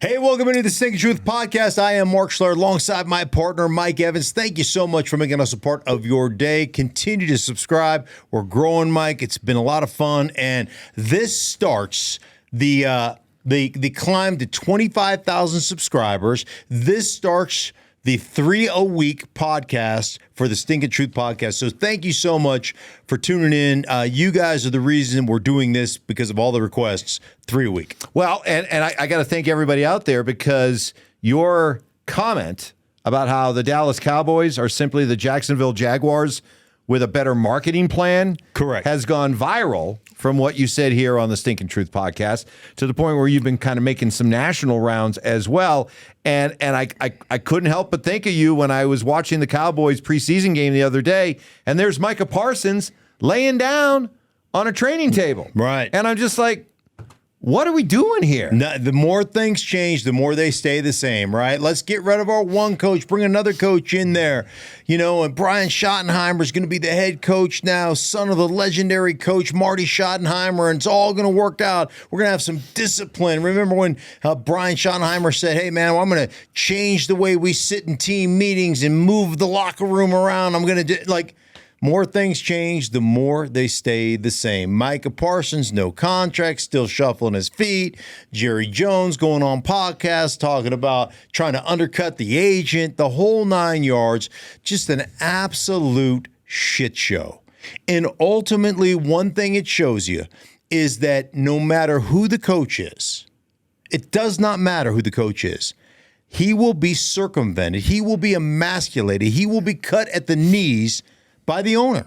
Hey, welcome into the Stinkin Truth Podcast. I am Mark Schlereth alongside my partner, Mike Evans. Thank you so much for making us a part of your day. Continue to subscribe. We're growing, Mike. It's been a lot of fun. And this starts the climb to 25,000 subscribers. This starts the 3-a-week podcast for the Stinkin Truth Podcast. So thank you so much for tuning in. You guys are the reason we're doing this because of all the requests, 3 a week. Well, and I got to thank everybody out there because your comment about how the Dallas Cowboys are simply the Jacksonville Jaguars with a better marketing plan has gone viral from what you said here on the Stinkin Truth Podcast to the point where you've been kind of making some national rounds as well. And I couldn't help but think of you when I was watching the Cowboys preseason game the other day, and there's Micah Parsons laying down on a training table. Right. And I'm just like, what are we doing here? No, the more things change, the more they stay the same, right? Let's get rid of our one coach, bring another coach in there. You know, and Brian Schottenheimer is going to be the head coach now, son of the legendary coach Marty Schottenheimer, and it's all going to work out. We're going to have some discipline. Remember when Brian Schottenheimer said, hey, man, well, I'm going to change the way we sit in team meetings and move the locker room around. I'm going to do, like, more things change, the more they stay the same. Micah Parsons, no contract, still shuffling his feet. Jerry Jones going on podcasts, talking about trying to undercut the agent, the whole 9 yards. Just an absolute shit show. And ultimately, one thing it shows you is that no matter who the coach is, it does not matter who the coach is. He will be circumvented. He will be emasculated. He will be cut at the knees by the owner.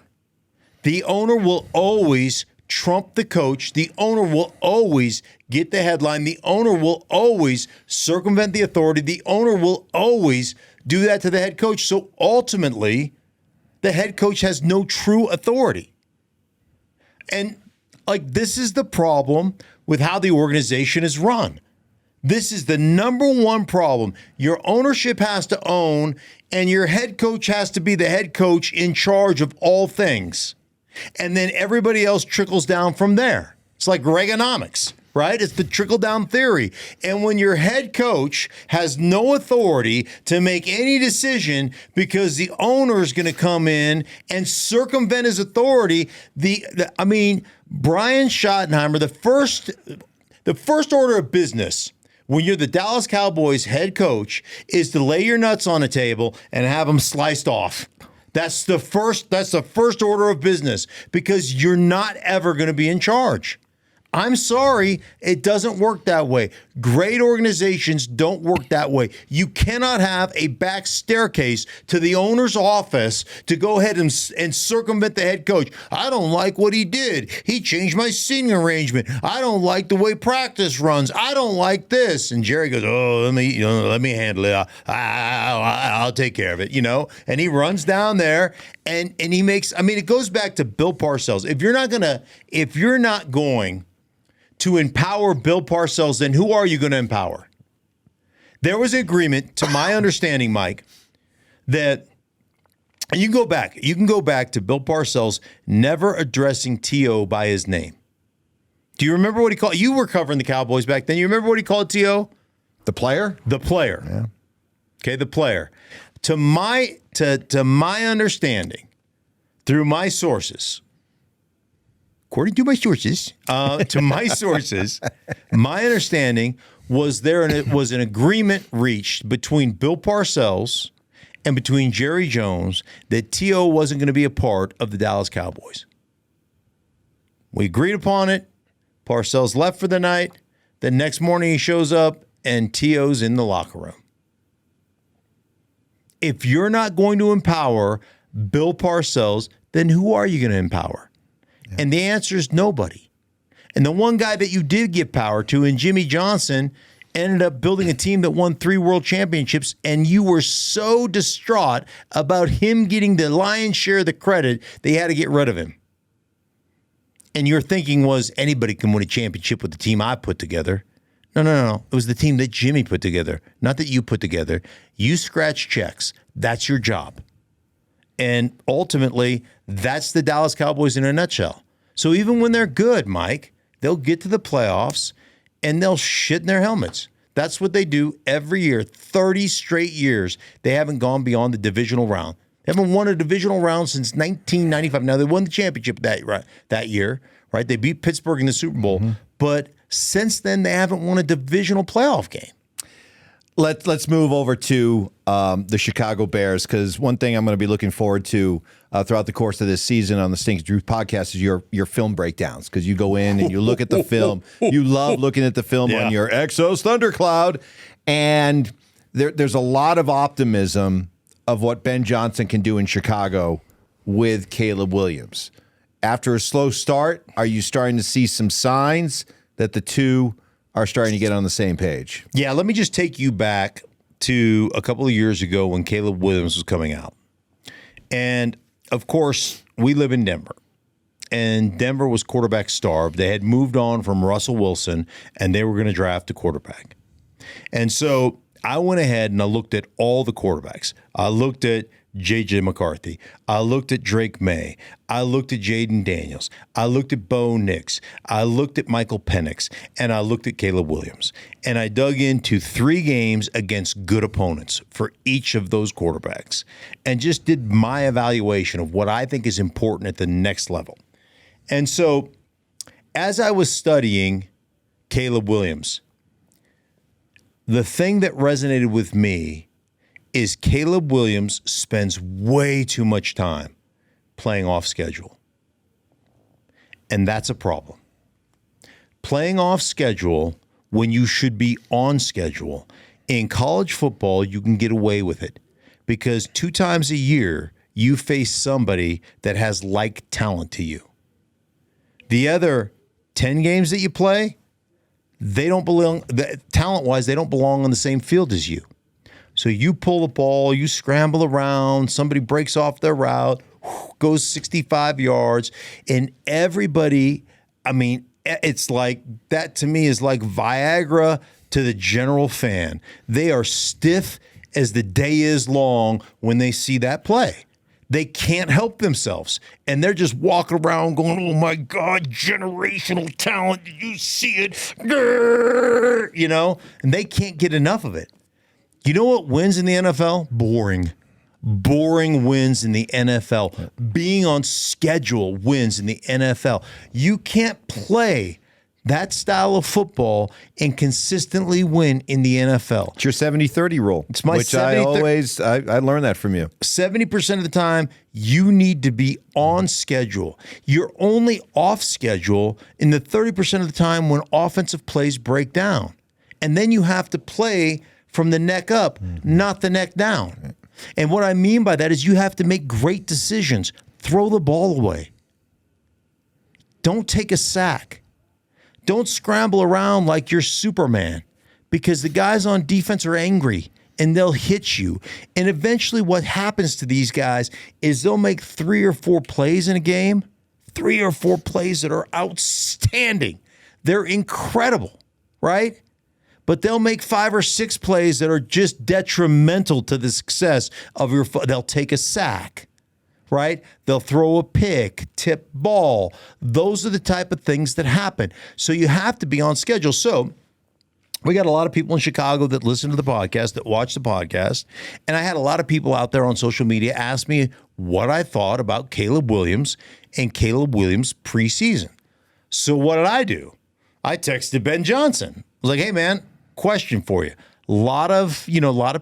The owner will always trump the coach. The owner will always get the headline. The owner will always circumvent the authority. The owner will always do that to the head coach. So ultimately, the head coach has no true authority. And like, this is the problem with how the organization is run. This is the number one problem. Your ownership has to own, and your head coach has to be the head coach in charge of all things. And then everybody else trickles down from there. It's like Reaganomics, right? It's the trickle-down theory. And when your head coach has no authority to make any decision because the owner is going to come in and circumvent his authority, Brian Schottenheimer, the first order of business when you're the Dallas Cowboys head coach is to lay your nuts on a table and have them sliced off. That's the first order of business, because you're not ever going to be in charge. I'm sorry, it doesn't work that way. Great organizations don't work that way. You cannot have a back staircase to the owner's office to go ahead and circumvent the head coach. I don't like what he did. He changed my seating arrangement. I don't like the way practice runs. I don't like this. And Jerry goes, oh, let me handle it. I'll take care of it, And he runs down there and he makes, it goes back to Bill Parcells. If you're not going to empower Bill Parcells, then who are you going to empower? There was an agreement, to my understanding, Mike, that you can go back to Bill Parcells never addressing T.O. by his name. Do you remember what he called? You were covering the Cowboys back then. You remember what he called T.O.? The player? The player. Yeah. Okay, the player. To my understanding, through my sources, according to my sources, my understanding was was an agreement reached between Bill Parcells and between Jerry Jones that T.O. wasn't going to be a part of the Dallas Cowboys. We agreed upon it. Parcells left for the night. The next morning he shows up and T.O.'s in the locker room. If you're not going to empower Bill Parcells, then who are you going to empower? Yeah. And the answer is nobody. And the one guy that you did give power to, and Jimmy Johnson, ended up building a team that won 3 world championships, and you were so distraught about him getting the lion's share of the credit, they had to get rid of him. And your thinking was, anybody can win a championship with the team I put together. No. It was the team that Jimmy put together, not that you put together. You scratch checks. That's your job. And ultimately, that's the Dallas Cowboys in a nutshell. So even when they're good, Mike, they'll get to the playoffs and they'll shit in their helmets. That's what they do every year. 30 straight years, they haven't gone beyond the divisional round. They haven't won a divisional round since 1995. Now, they won the championship that year, right? They beat Pittsburgh in the Super Bowl. But since then, they haven't won a divisional playoff game. Let's move over to the Chicago Bears, because one thing I'm going to be looking forward to throughout the course of this season on the Stinkin' Truth podcast is your film breakdowns, because you go in and you look at the film. You love looking at the film on your Exos Thundercloud, and there's a lot of optimism of what Ben Johnson can do in Chicago with Caleb Williams. After a slow start, are you starting to see some signs that the two are starting to get on the same page? Yeah, let me just take you back to a couple of years ago when Caleb Williams was coming out. And, of course, we live in Denver. And Denver was quarterback starved. They had moved on from Russell Wilson, and they were going to draft a quarterback. And so I went ahead and I looked at all the quarterbacks. I looked at J.J. McCarthy. I looked at Drake May. I looked at Jaden Daniels. I looked at Bo Nix. I looked at Michael Penix. And I looked at Caleb Williams. And I dug into 3 games against good opponents for each of those quarterbacks and just did my evaluation of what I think is important at the next level. And so as I was studying Caleb Williams, the thing that resonated with me is Caleb Williams spends way too much time playing off schedule. And that's a problem. Playing off schedule when you should be on schedule. In college football, you can get away with it because 2 times a year, you face somebody that has like talent to you. The other 10 games that you play, they don't belong, talent-wise, they don't belong on the same field as you. So you pull the ball, you scramble around, somebody breaks off their route, goes 65 yards, and everybody, I mean, it's like, that to me is like Viagra to the general fan. They are stiff as the day is long when they see that play. They can't help themselves. And they're just walking around going, oh my God, generational talent. Did you see it? Grrr, you know, and they can't get enough of it. You know what wins in the NFL? Boring. Boring wins in the NFL. Being on schedule wins in the NFL. You can't play that style of football and consistently win in the NFL. It's your 70-30 rule. It's my which 70-30. I learned that from you. 70% of the time, you need to be on schedule. You're only off schedule in the 30% of the time when offensive plays break down. And then you have to play from the neck up, not the neck down. And what I mean by that is you have to make great decisions. Throw the ball away. Don't take a sack. Don't scramble around like you're Superman, because the guys on defense are angry and they'll hit you. And eventually what happens to these guys is they'll make 3 or 4 plays in a game, 3 or 4 plays that are outstanding. They're incredible, right? But they'll make 5 or 6 plays that are just detrimental to the success of your. They'll take a sack, right? They'll throw a pick, tip ball. Those are the type of things that happen. So you have to be on schedule. So we got a lot of people in Chicago that listen to the podcast, that watch the podcast. And I had a lot of people out there on social media ask me what I thought about Caleb Williams and Caleb Williams preseason. So what did I do? I texted Ben Johnson. I was like, hey, man, question for you. A lot of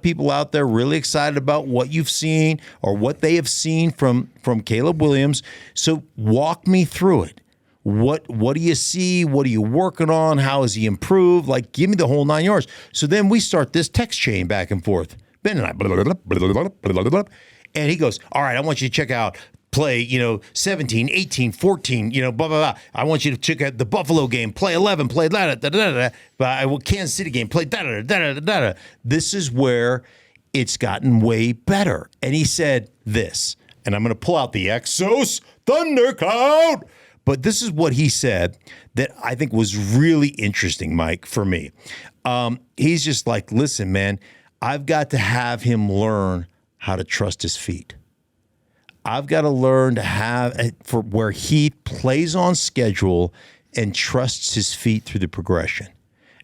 people out there really excited about what you've seen or what they have seen from Caleb Williams. So walk me through it. What do you see? What are you working on? How has he improved? Like, give me the whole 9 yards. So then we start this text chain back and forth. Ben and I, and he goes, all right, I want you to check out play, 17, 18, 14, blah, blah, blah. I want you to check out the Buffalo game, play 11, play da-da-da-da-da. But Kansas City game, play da-da-da-da-da-da. This is where it's gotten way better. And he said this, and I'm going to pull out the Exos Thundercloud. But this is what he said that I think was really interesting, Mike, for me. He's just like, listen, man, I've got to have him learn how to trust his feet. I've got to learn to have for where he plays on schedule and trusts his feet through the progression.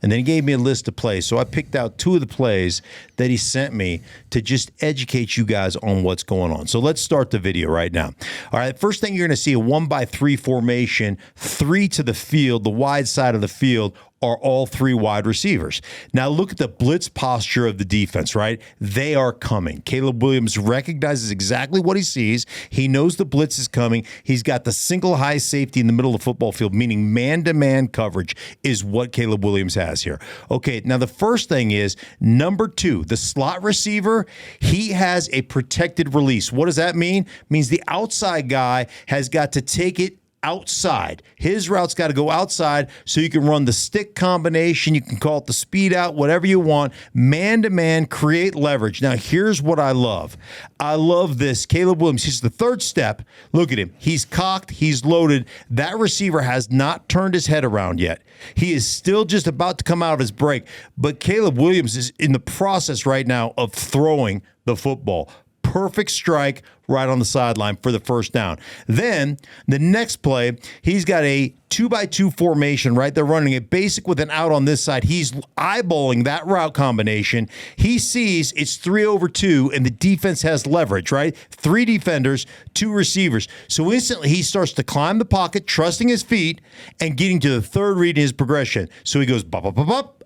And then he gave me a list of plays. So I picked out 2 of the plays that he sent me to just educate you guys on what's going on. So let's start the video right now. All right, first thing you're going to see a 1-by-3 formation, 3 to the field, the wide side of the field are all 3 wide receivers. Now look at the blitz posture of the defense, right? They are coming. Caleb Williams recognizes exactly what he sees. He knows the blitz is coming. He's got the single high safety in the middle of the football field, meaning man-to-man coverage is what Caleb Williams has here. Okay, now the first thing is number 2, the slot receiver, he has a protected release. What does that mean? It means the outside guy has got to take it outside. His route's got to go outside so you can run the stick combination. You can call it the speed out, whatever you want. Man-to-man, create leverage. Now, here's what I love. I love this. Caleb Williams, he's the third step. Look at him. He's cocked. He's loaded. That receiver has not turned his head around yet. He is still just about to come out of his break. But Caleb Williams is in the process right now of throwing the football. Perfect strike right on the sideline for the first down. Then the next play, he's got a 2-by-2 formation, right? They're running a basic with an out on this side. He's eyeballing that route combination. He sees it's 3-over-2 and the defense has leverage, right? 3 defenders, 2 receivers. So instantly he starts to climb the pocket, trusting his feet and getting to the third read in his progression. So he goes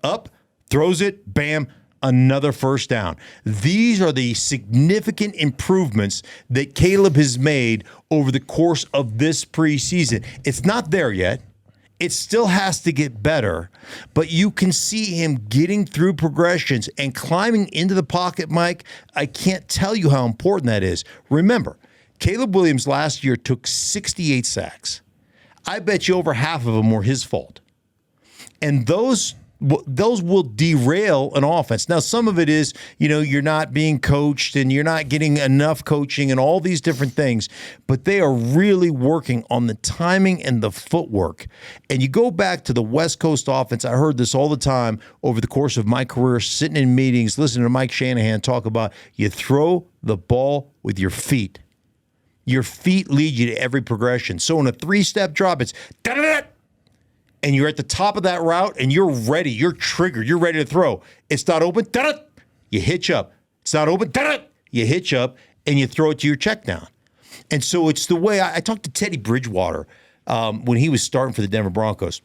up, throws it, bam, another first down. These are the significant improvements that Caleb has made over the course of this preseason. It's not there yet. It still has to get better, but you can see him getting through progressions and climbing into the pocket, Mike. I can't tell you how important that is. Remember, Caleb Williams last year took 68 sacks. I bet you over half of them were his fault. And those will derail an offense. Now, some of it is, you're not being coached and you're not getting enough coaching and all these different things, but they are really working on the timing and the footwork. And you go back to the West Coast offense. I heard this all the time over the course of my career, sitting in meetings, listening to Mike Shanahan talk about you throw the ball with your feet. Your feet lead you to every progression. So in a 3-step drop, it's da-da-da, and you're at the top of that route, and you're ready. You're triggered. You're ready to throw. It's not open. Da-da! You hitch up. It's not open. Da-da! You hitch up, and you throw it to your check down. And so it's the way I talked to Teddy Bridgewater when he was starting for the Denver Broncos.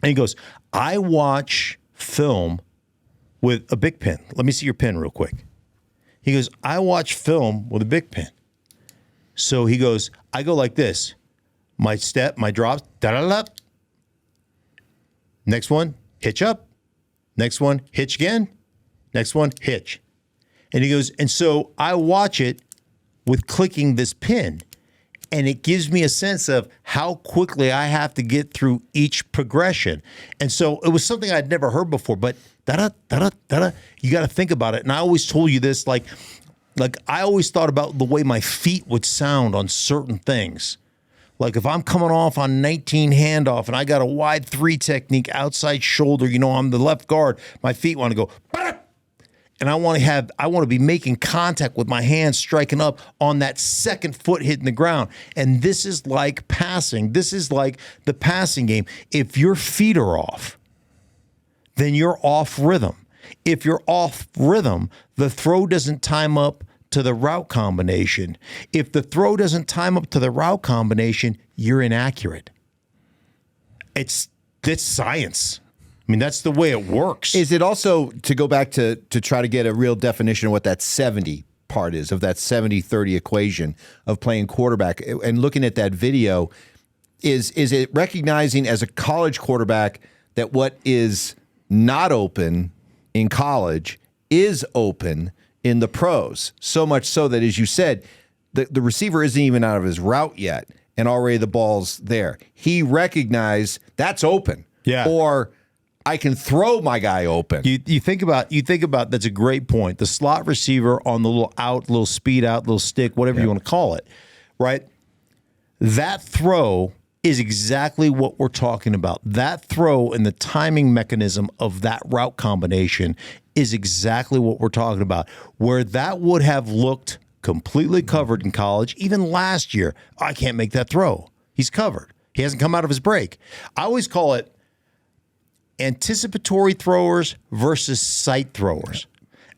And he goes, I watch film with a big pen. Let me see your pen real quick. He goes, I watch film with a big pen. So he goes, I go like this. My step, my drops, da-da-da. Next one, hitch up. Next one, hitch again. Next one, hitch. And he goes, and so I watch it with clicking this pin, and it gives me a sense of how quickly I have to get through each progression. And so it was something I'd never heard before, but da-da, you got to think about it. And I always told you this, like I always thought about the way my feet would sound on certain things. Like if I'm coming off on 19 handoff and I got a wide 3 technique, outside shoulder, I'm the left guard, my feet want to go, and I want to be making contact with my hands striking up on that second foot hitting the ground. And this is like passing. This is like the passing game. If your feet are off, then you're off rhythm. If you're off rhythm, the throw doesn't time up to the route combination. If the throw doesn't time up to the route combination, you're inaccurate. It's science. I mean, that's the way it works. Is it also, to go back to try to get a real definition of what that 70 part is, of that 70-30 equation of playing quarterback, and looking at that video, is it recognizing as a college quarterback that what is not open in college is open in the pros? So much so that, as you said, the receiver isn't even out of his route yet, and already the ball's there. He recognized that's open. Yeah. Or I can throw my guy open. You think about that's a great point. The slot receiver on the little speed out, little stick, whatever you want to call it, right? That throw is exactly what we're talking about. That throw and the timing mechanism of that route combination is exactly what we're talking about. Where that would have looked completely covered in college, even last year, I can't make that throw. He's covered. He hasn't come out of his break. I always call it anticipatory throwers versus sight throwers.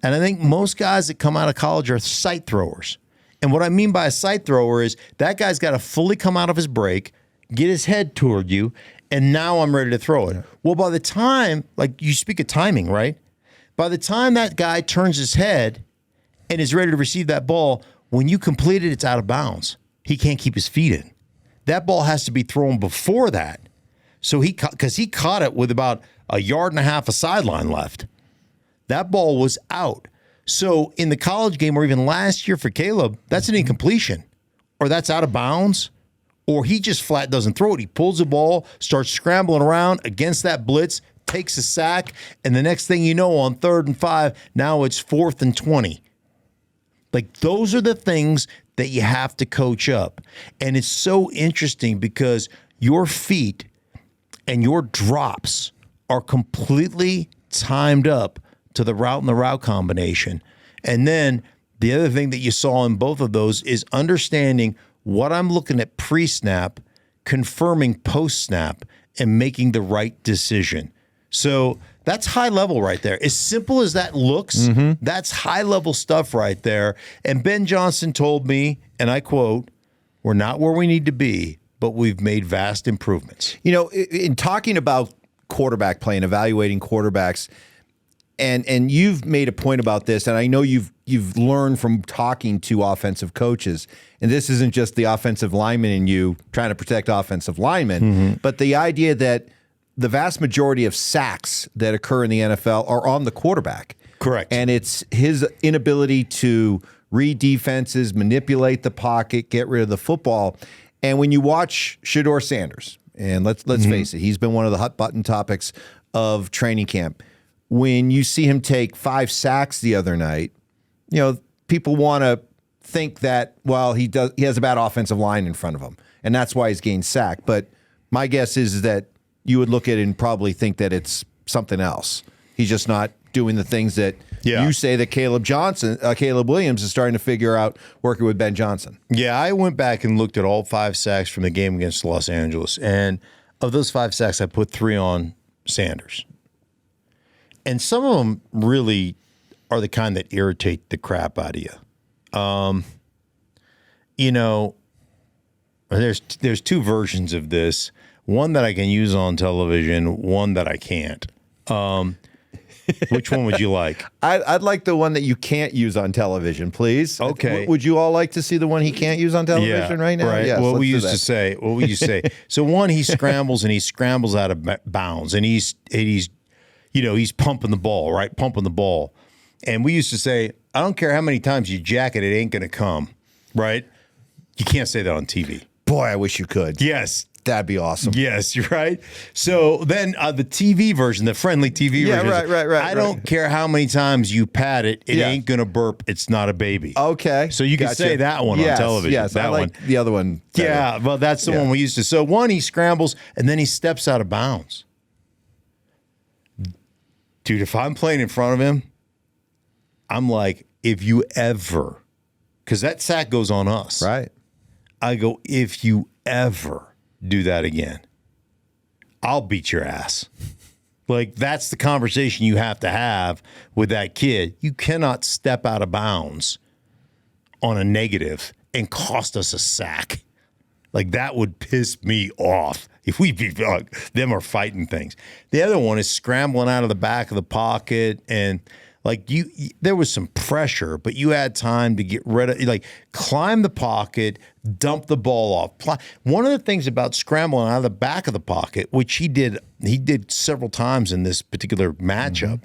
And I think most guys that come out of college are sight throwers. And what I mean by a sight thrower is that guy's got to fully come out of his break, get his head toward you, and now I'm ready to throw it. Well, by the time, like you speak of timing, right? By the time that guy turns his head and is ready to receive that ball, when you complete it, it's out of bounds. He can't keep his feet in. That ball has to be thrown before that. So because he caught it with about a yard and a half of sideline left. That ball was out. So in the college game or even last year for Caleb, that's an incompletion or that's out of bounds or he just flat doesn't throw it. He pulls the ball, starts scrambling around against that blitz, takes a sack, and the next thing you know on 3rd and 5, now it's 4th and 20. Like those are the things that you have to coach up. And it's so interesting because your feet and your drops are completely timed up to the route and the route combination. And then the other thing that you saw in both of those is understanding what I'm looking at pre-snap, confirming post-snap, and making the right decision. So that's high level right there. As simple as that looks, that's high level stuff right there. And Ben Johnson told me, and I quote, "We're not where we need to be, but we've made vast improvements." You know, in talking about quarterback play and evaluating quarterbacks, and you've made a point about this, and I know you've learned from talking to offensive coaches, and this isn't just the offensive lineman in you trying to protect offensive linemen, but the idea that the vast majority of sacks that occur in the NFL are on the quarterback. Correct. And it's his inability to read defenses, manipulate the pocket, get rid of the football. And when you watch Shadour Sanders, and let's face it, he's been one of the hot button topics of training camp. When you see him take 5 sacks the other night, you know, people want to think that, well, he has a bad offensive line in front of him, and that's why he's getting sacked. But my guess is that you would look at it and probably think that it's something else. He's just not doing the things that you say that Caleb Williams is starting to figure out working with Ben Johnson. Yeah, I went back and looked at all 5 sacks from the game against Los Angeles. And of those 5 sacks, I put 3 on Sanders. And some of them really are the kind that irritate the crap out of you. You know, there's 2 versions of this. One that I can use on television, one that I can't. Which one would you like? I'd like the one that you can't use on television, please. Okay. Would you all like to see the one he can't use on television right now? Right. Yes, What we used to say. So one, he scrambles out of bounds, and he's pumping the ball, right? Pumping the ball. And we used to say, I don't care how many times you jack it, it ain't going to come, right? You can't say that on TV. Boy, I wish you could. Yes. That'd be awesome. Yes, you're right. So then the TV version, the friendly TV version. Right. I don't care how many times you pat it, it ain't going to burp. It's not a baby. Okay. So you can say that one on television. Yes, that I like one. the other one better. Yeah, well, that's the one we used to. So one, he scrambles, and then he steps out of bounds. Dude, if I'm playing in front of him, I'm like, if you ever, because that sack goes on us. Right. I go, if you ever do that again, I'll beat your ass. Like, that's the conversation you have to have with that kid. You cannot step out of bounds on a negative and cost us a sack. Like, that would piss me off if we be them are fighting things. The other one is scrambling out of the back of the pocket, and like there was some pressure, but you had time to get rid of, like, climb the pocket, dump the ball off. One of the things about scrambling out of the back of the pocket, which he did several times in this particular matchup,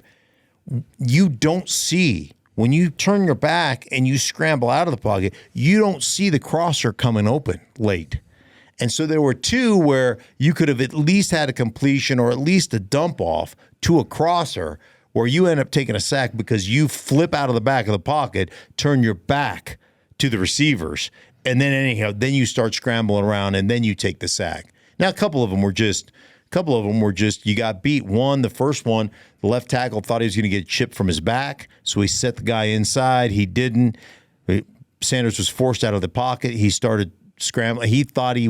you don't see. When you turn your back and you scramble out of the pocket, you don't see the crosser coming open late. And so there were 2 where you could have at least had a completion or at least a dump off to a crosser where you end up taking a sack because you flip out of the back of the pocket, turn your back to the receivers, and then then you start scrambling around and then you take the sack. Now, a couple of them were just you got beat. The first one, the left tackle thought he was going to get chipped from his back, so he set the guy inside. He didn't. Sanders was forced out of the pocket. He started scrambling. He thought he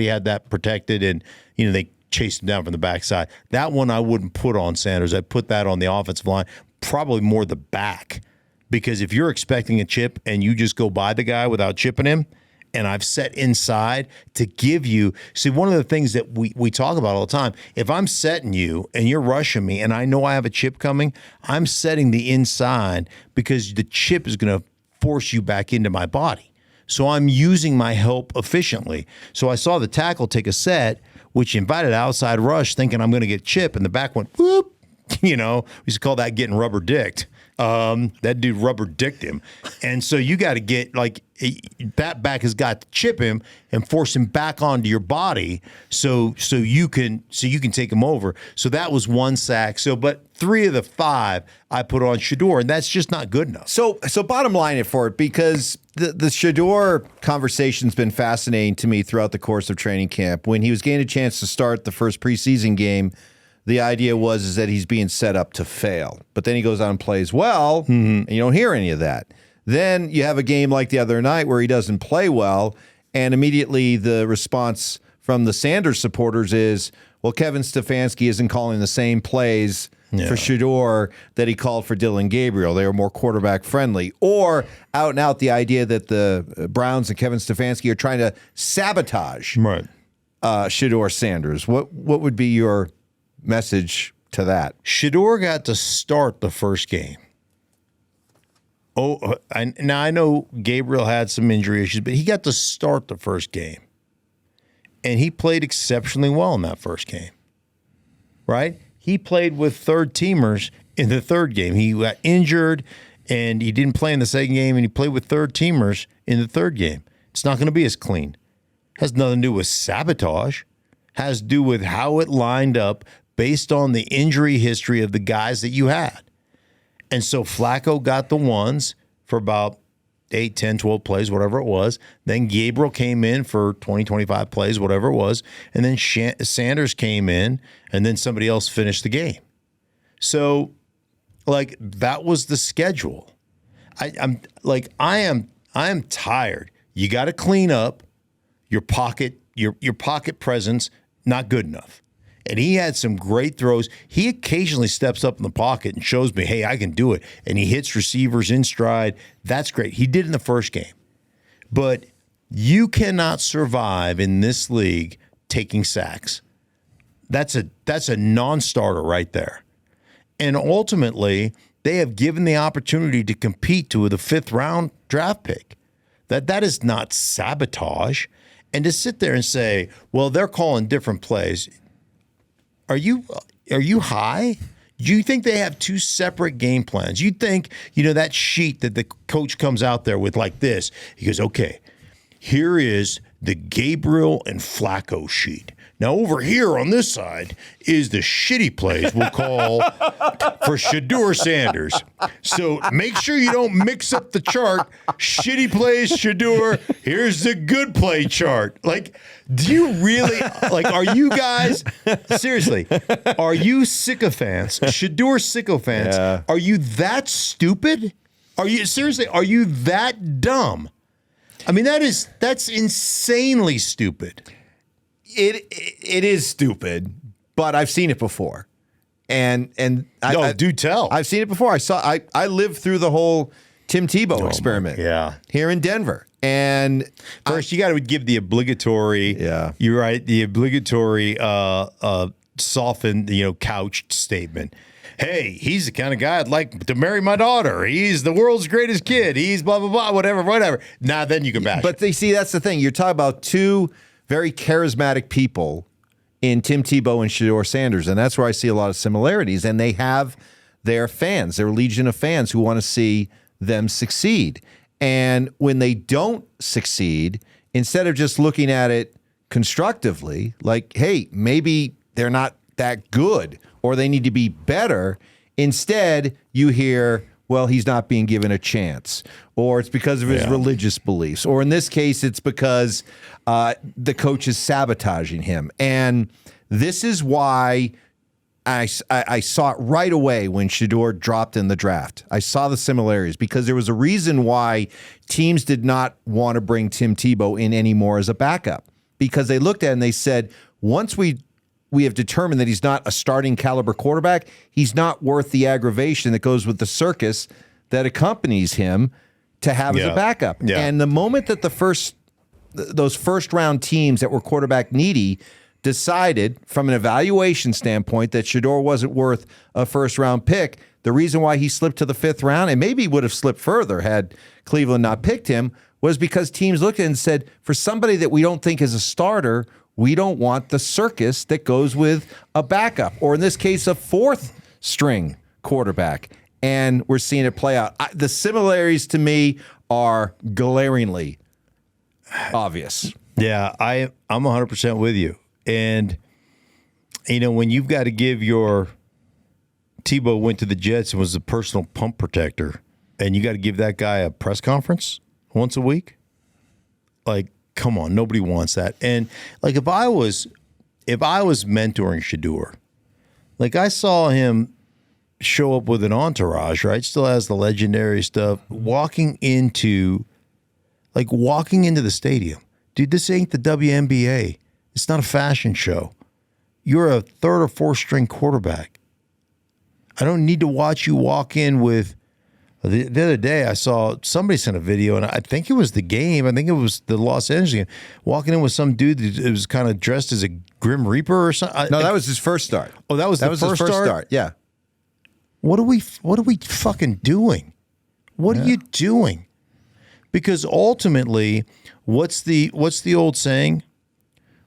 had that protected, and they chase him down from the backside. That one I wouldn't put on Sanders. I'd put that on the offensive line, probably more the back. Because if you're expecting a chip and you just go by the guy without chipping him, and I've set inside to give you – see, one of the things that we talk about all the time, if I'm setting you and you're rushing me and I know I have a chip coming, I'm setting the inside because the chip is going to force you back into my body. So I'm using my help efficiently. So I saw the tackle take a set, which invited outside rush thinking I'm going to get chip, and the back went whoop. You know, we used to call that getting rubber dicked. That dude rubber dicked him. And so you got to get like that back has got to chip him and force him back onto your body so you can take him over. So that was one sack. So but 3 of the 5 I put on Shedeur, and that's just not good enough. So bottom line it for it, because the Shedeur conversation's been fascinating to me throughout the course of training camp. When he was getting a chance to start the first preseason game, the idea was that he's being set up to fail. But then he goes out and plays well, and you don't hear any of that. Then you have a game like the other night where he doesn't play well, and immediately the response from the Sanders supporters is, well, Kevin Stefanski isn't calling the same plays for Shedeur that he called for Dylan Gabriel. They were more quarterback friendly. Or out and out the idea that the Browns and Kevin Stefanski are trying to sabotage Shadour Sanders. What would be your message to that? Shedeur got to start the first game. Now I know Gabriel had some injury issues, but he got to start the first game. And he played exceptionally well in that first game. Right? He played with third-teamers in the third game. He got injured, and he didn't play in the second game, and he played with third-teamers in the third game. It's not going to be as clean. Has nothing to do with sabotage. Has to do with how it lined up based on the injury history of the guys that you had. And so Flacco got the ones for about 8, 10, 12 plays, whatever it was. Then Gabriel came in for 20, 25 plays, whatever it was. And then Sanders came in, and then somebody else finished the game. So, like, that was the schedule. I am tired. You got to clean up your pocket, your pocket presence, not good enough. And he had some great throws. He occasionally steps up in the pocket and shows me, hey, I can do it. And he hits receivers in stride. That's great. He did in the first game. But you cannot survive in this league taking sacks. That's a non-starter right there. And ultimately, they have given the opportunity to compete to the 5th round draft pick. That is not sabotage. And to sit there and say, well, they're calling different plays. Are you high? Do you think they have 2 separate game plans? You think, that sheet that the coach comes out there with like this. He goes, okay, here is the Gabriel and Flacco sheet. Now, over here on this side is the shitty plays we'll call for Shadour Sanders. So make sure you don't mix up the chart. Shitty plays, Shadour. Here's the good play chart. Like, do you really, are you guys, seriously, are you sycophants, Shadour sycophants, are you that stupid? Are you that dumb? I mean, that's insanely stupid. It is stupid, but I've seen it before, and do tell. I've seen it before. I lived through the whole Tim Tebow experiment, here in Denver. And first, you got to give the obligatory. You're right. The obligatory softened, couched statement. Hey, he's the kind of guy I'd like to marry my daughter. He's the world's greatest kid. He's blah blah blah. Whatever. Now then you can bash. But see, that's the thing. You're talking about 2 very charismatic people in Tim Tebow and Shadour Sanders, and that's where I see a lot of similarities. And they have their fans, their legion of fans who want to see them succeed. And when they don't succeed, instead of just looking at it constructively, like, hey, maybe they're not that good or they need to be better, instead you hear, well, he's not being given a chance, or it's because of his religious beliefs, or in this case, it's because the coach is sabotaging him. And this is why I saw it right away when Shedeur dropped in the draft. I saw the similarities because there was a reason why teams did not want to bring Tim Tebow in anymore as a backup, because they looked at it and they said, once we we have determined that he's not a starting caliber quarterback. He's not worth the aggravation that goes with the circus that accompanies him to have as a backup. Yeah. And the moment that those first round teams that were quarterback needy decided from an evaluation standpoint that Shedeur wasn't worth a first round pick, the reason why he slipped to the 5th round, and maybe would have slipped further had Cleveland not picked him, was because teams looked at it and said, for somebody that we don't think is a starter, we don't want the circus that goes with a backup, or in this case, a 4th string quarterback. And we're seeing it play out. The similarities to me are glaringly obvious. Yeah, I'm 100% with you. And, when you've got to give your Tebow went to the Jets and was a personal pump protector, and you got to give that guy a press conference once a week, like, come on, nobody wants that. And like, if I was mentoring Shedeur, like, I saw him show up with an entourage, right? Still has the legendary stuff. Walking into the stadium, dude. This ain't the WNBA. It's not a fashion show. You're a 3rd or 4th string quarterback. I don't need to watch you walk in with. The other day, I saw somebody sent a video, and I think it was the game. I think it was the Los Angeles game. Walking in with some dude that was kind of dressed as a Grim Reaper or something. No, that was his first start. Oh, that was his first start? Yeah. What are we fucking doing? What are you doing? Because ultimately, what's the old saying?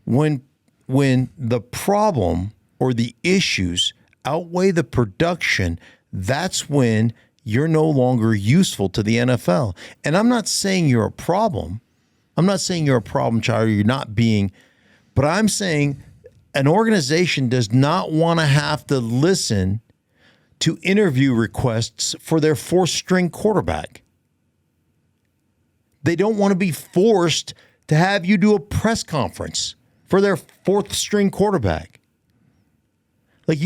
When the problem or the issues outweigh the production, that's when you're no longer useful to the NFL. And I'm not saying you're a problem. I'm not saying you're a problem child or you're not being, but I'm saying an organization does not want to have to listen to interview requests for their 4th string quarterback. They don't want to be forced to have you do a press conference for their 4th string quarterback. Like,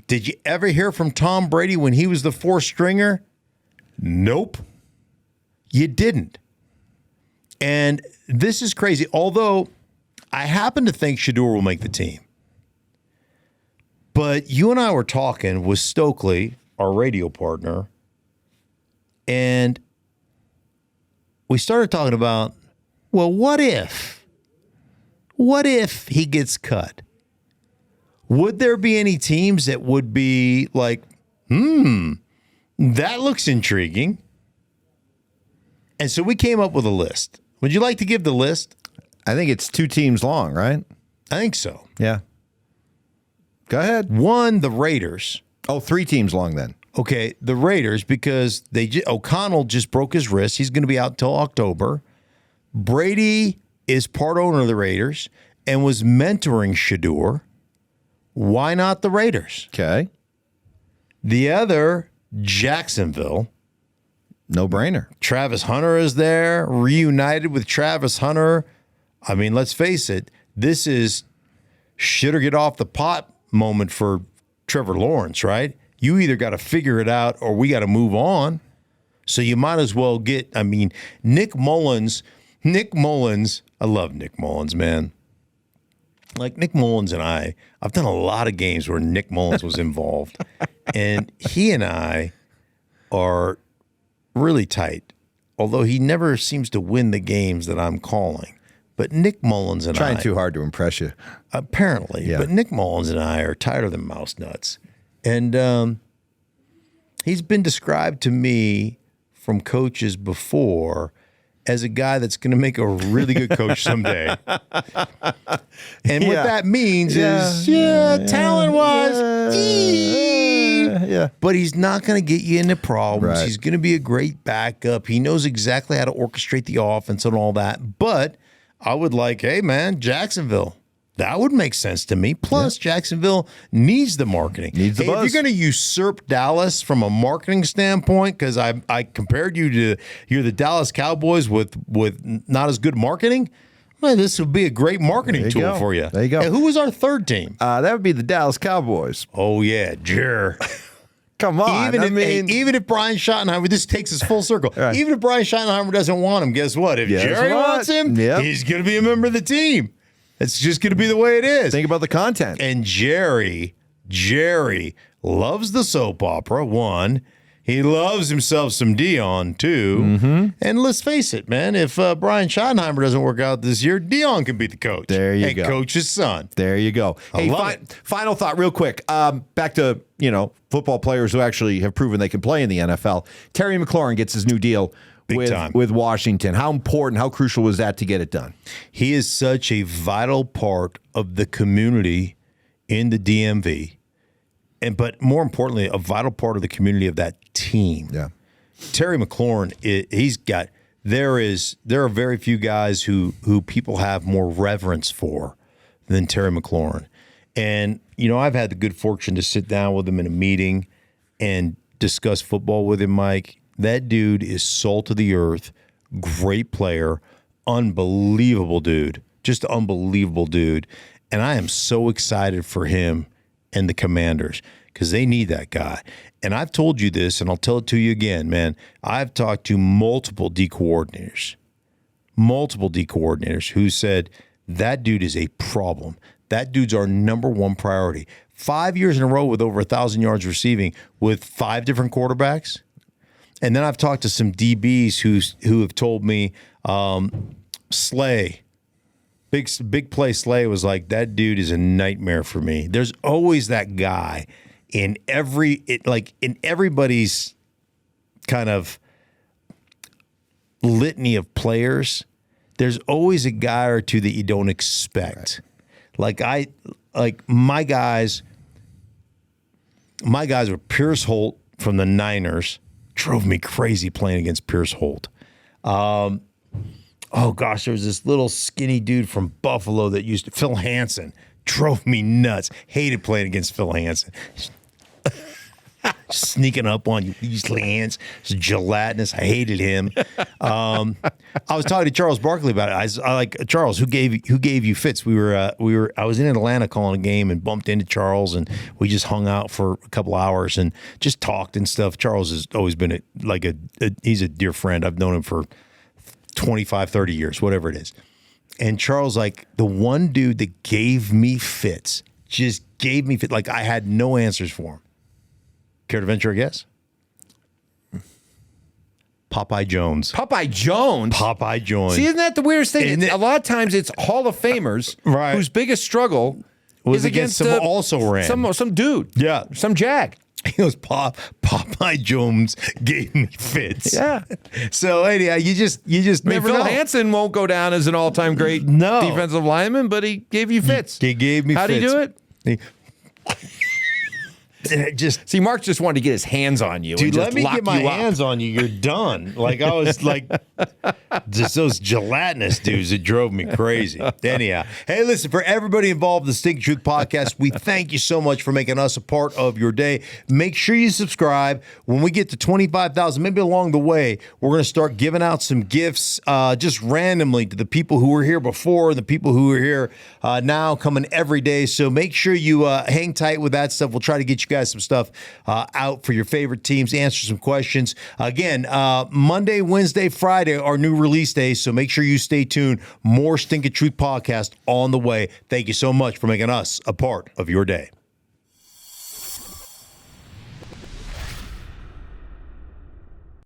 did you ever hear from Tom Brady when he was the 4th stringer? Nope. You didn't. And this is crazy. Although I happen to think Shedeur will make the team. But you and I were talking with Stokely, our radio partner, and we started talking about, well, what if? What if he gets cut? Would there be any teams that would be like, that looks intriguing? And so we came up with a list. Would you like to give the list? I think it's 2 teams long, right? I think so. Yeah. Go ahead. 1, the Raiders. Oh, 3 teams long then. Okay, the Raiders, because O'Connell just broke his wrist. He's going to be out till October. Brady is part owner of the Raiders and was mentoring Shedeur. Why not the Raiders? Okay. The other, Jacksonville. No brainer. Travis Hunter is there, reunited with Travis Hunter. I mean, let's face it, this is shit or get off the pot moment for Trevor Lawrence, right? You either got to figure it out or we got to move on. So you might as well get, Nick Mullins, I love Nick Mullins, man. Like Nick Mullins and I've done a lot of games where Nick Mullins was involved. And he and I are really tight, although he never seems to win the games that I'm calling. But Nick Mullins and Trying too hard to impress you. Apparently. Yeah. But Nick Mullins and I are tighter than mouse nuts. And he's been described to me from coaches before as a guy that's going to make a really good coach someday. And what that means is, talent-wise, but he's not going to get you into problems. Right. He's going to be a great backup. He knows exactly how to orchestrate the offense and all that. But I would like, hey, man, Jacksonville. That would make sense to me. Plus, Jacksonville needs the marketing. Needs the buzz. If you're going to usurp Dallas from a marketing standpoint, because I compared you to you're the Dallas Cowboys with not as good marketing, well, this would be a great marketing tool for you. There you go. Hey, who was our 3rd team? That would be the Dallas Cowboys. Oh, yeah, Jer. Come on. Even if Brian Schottenheimer, this takes us full circle. Right. Even if Brian Schottenheimer doesn't want him, guess what? If Jerry wants him, he's going to be a member of the team. It's just going to be the way it is. Think about the content. And Jerry loves the soap opera, one. He loves himself some Dion, too. Mm-hmm. And let's face it, man, if Brian Schottenheimer doesn't work out this year, Dion can be the coach. There you and go. Coach his son. There you go. Hey, final thought real quick. Back to, football players who actually have proven they can play in the NFL. Terry McLaurin gets his new deal with Washington. How important, how crucial was that to get it done? He is such a vital part of the community in the DMV. But more importantly, a vital part of the community of that team. Yeah. Terry McLaurin, there are very few guys who people have more reverence for than Terry McLaurin. And, I've had the good fortune to sit down with him in a meeting and discuss football with him, Mike. That dude is salt of the earth, great player, unbelievable dude, just unbelievable dude. And I am so excited for him and the Commanders because they need that guy. And I've told you this, and I'll tell it to you again, man. I've talked to multiple D coordinators who said that dude is a problem. That dude's our number one priority. 5 years in a row with over 1,000 yards receiving with 5 different quarterbacks. And then I've talked to some DBs who have told me Slay, big play Slay was like, that dude is a nightmare for me. There's always that guy in everybody's kind of litany of players. There's always a guy or two that you don't expect. Right. My guys were Pierce Holt from the Niners. Drove me crazy playing against Pierce Holt. There was this little skinny dude from Buffalo that Phil Hansen. Drove me nuts. Hated playing against Phil Hansen. Sneaking up on you, these hands, gelatinous. I hated him. I was talking to Charles Barkley about it. I like Charles. Who gave you fits? I was in Atlanta calling a game and bumped into Charles, and we just hung out for a couple hours and just talked and stuff. Charles has always been he's a dear friend. I've known him for 25, 30 years, whatever it is. And Charles, the one dude that gave me fits, just gave me fits. I had no answers for him. Care to venture a guess? Popeye Jones. Popeye Jones? Popeye Jones. See, isn't that the weirdest thing? A lot of times it's Hall of Famers whose biggest struggle is against some also ran. Some dude. Yeah. Some jag. He goes, Popeye Jones gave me fits. Yeah. So anyhow, you just never know. Phil Hansen won't go down as an all-time great defensive lineman, but he gave you fits. He gave me fits. How'd he do it? See, Mark just wanted to get his hands on you. Dude, and let me get my hands on you. You're done. I was just those gelatinous dudes that drove me crazy. Anyhow, hey, listen, for everybody involved in the Stinkin' Truth podcast, we thank you so much for making us a part of your day. Make sure you subscribe. When we get to 25,000, maybe along the way, we're going to start giving out some gifts just randomly to the people who were here before and the people who are here now coming every day. So make sure you hang tight with that stuff. We'll try to get you guys some stuff out for your favorite teams, answer some questions. Again, Monday, Wednesday, Friday are new release days, so make sure you stay tuned. More Stinkin' Truth podcast on the way. Thank you so much for making us a part of your day.